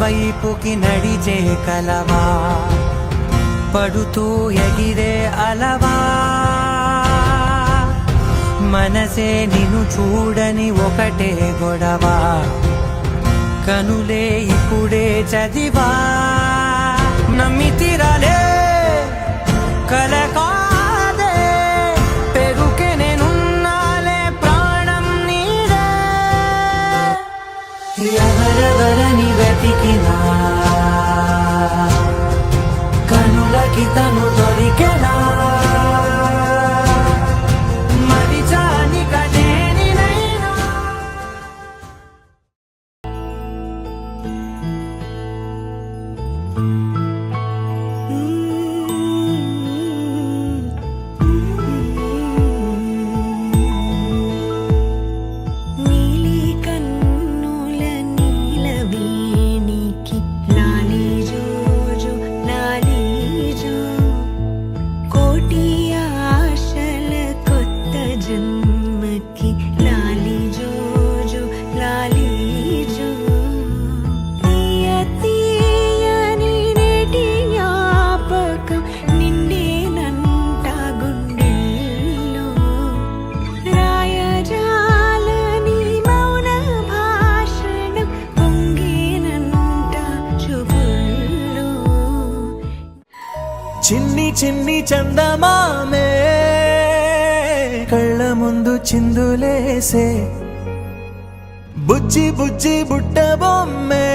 వైపుకి నడిచే కలవా, పడుతూ ఎగిరే అలవా, మనసే నిన్ను చూడని ఒకటే గొడవ, కనులే ఇప్పుడే చదివా, నమ్మి తీరాలే కల కాదే, పెరుకే నేనున్నాలే ప్రాణం నీడే, ఎవరెవరని వెతికినా కనులకి తను దొరికెనా, చిన్ని చిన్ని చందమామే కళ్ళ ముందు చిందులేసే, బుజ్జి బుజ్జి బుట్ట బొమ్మే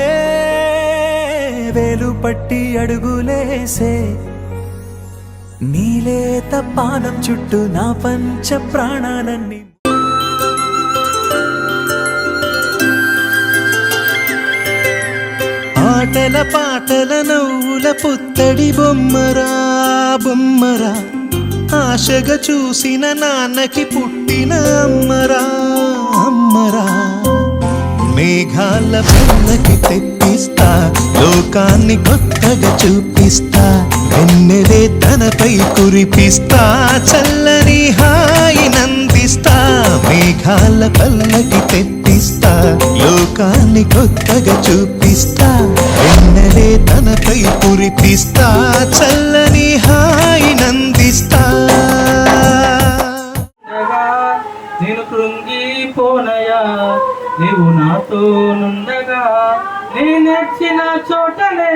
వేలు పట్టి అడుగులేసే, నీలేత పానం చుట్టూ నా పంచ ప్రాణాలన్నీ ఆటల పాటల నవ్వుల పుత్తడి బొమ్మరా బొమ్మరా, ఆశగా చూసిన నాన్నకి పుట్టిన అమ్మరా అమ్మరా, మేఘాల పల్లకి తెప్పిస్తా, లోకాన్ని కొత్తగా చూపిస్తా, వెన్నెలే తనపై కురిపిస్తా, చల్లని హాయి నందిస్తా, మేఘాల పల్లకి తెప్పిస్తా, లోకాన్ని కొత్తగా చూపిస్తా, వెన్నెలే తనపై కురిపిస్తా, చల్లని హాయి నందిస్తా. నేను కృంగిపోనయా నీవు నాతో నుండగా, నీ నేర్చిన చోటనే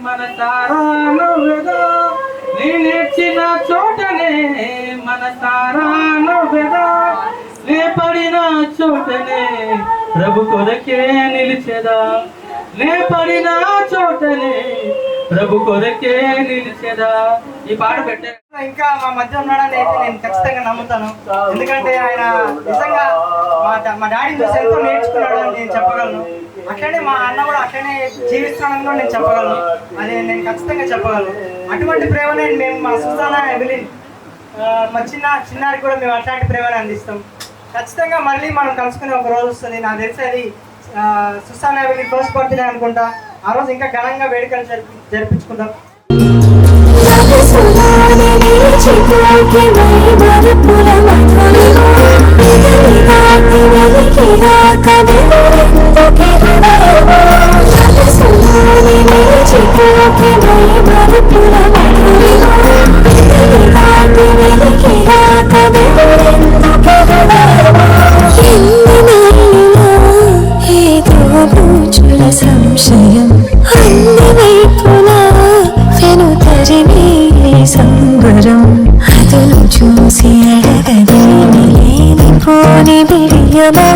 మనసారా నువ్వెదా, నీ నేర్చిన చోటనే మనసారా నువ్వెదా, నే పడిన చోటనే ప్రభు కొరకే నిలిచెదా, నే పడిన చోటనే ప్రభు కొరకే నిలిచెదా. ఈ పాట పెట్టే ఇంకా మా మధ్య ఉన్నాడని అయితే నేను ఖచ్చితంగా నమ్ముతాను. ఎందుకంటే ఆయన నిజంగా మా డాడీని చూసి ఎంతో నేర్చుకున్నాడు అని నేను చెప్పగలను. అట్లనే మా అన్న కూడా అట్లనే జీవిస్తున్నాడని కూడా నేను చెప్పగలను. అది నేను ఖచ్చితంగా చెప్పగలను. అటువంటి ప్రేమనే మేము మా సుసానా ఎవలిన్ మా చిన్నారికి కూడా మేము అట్లాంటి ప్రేమని అందిస్తాం. ఖచ్చితంగా మళ్ళీ మనం కలుసుకునే ఒక రోజు వస్తుంది. నాకు తెలిసి అది సుసానా ఎవలిన్ ఫస్ట్ బర్త్డే అనుకుంటా. ఆ రోజు ఇంకా ఘనంగా వేడుకలు జరిపించుకుందాం. సంశయం అన్ని వైపులా వెను తరిమే సంబరం, అతను చూసి అడగదేని లేనిపోని బిడియమా,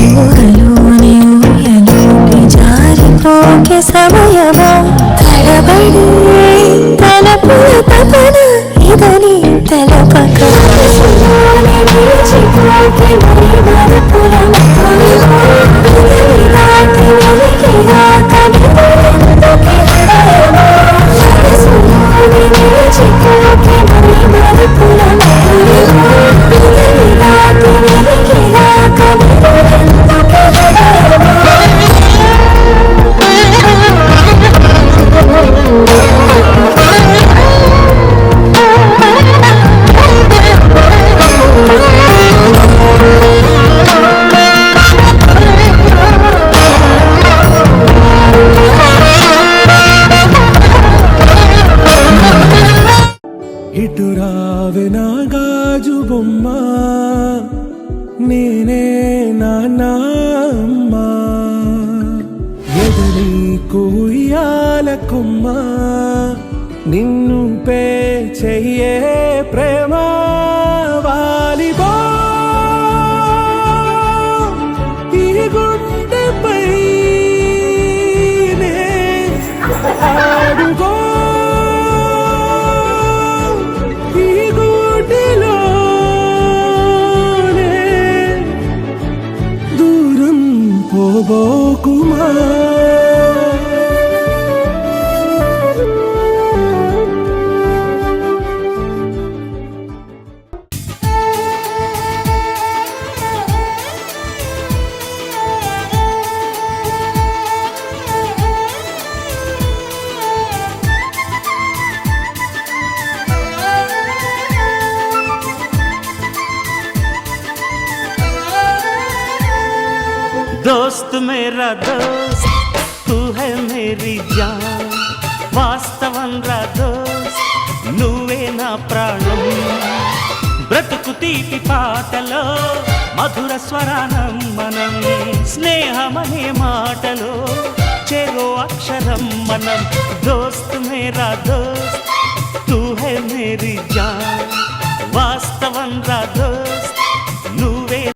ఊహలోని ఊయలోని జారిపోకే సమయమా, తడబడి తలపుల తపన ఇదని తలపక అమ్మా నేనే నాన్న అమ్మా ఎదరి కుయ్యాలకుమ్మా నిన్ను పే చెయ్యే ప్రేమ వాలిబా ఈ గుండెపై నే ఆడుగో ఈ గుడిలోనే దూరం పోబోకుమా दोस्त मेरा दोस्त तू है मेरी जान వాస్తవం రా దోస్త్ నువ్వే నా ప్రాణం బ్రతుకు తీపి పాటలో మధుర స్వరానం మనం స్నేహమనే మాటలో చెరో అక్షరం మనం దోస్త్ మేరా దోస్త్ తూ హై మేరీ జాన్ వాస్తవం రా దోస్త్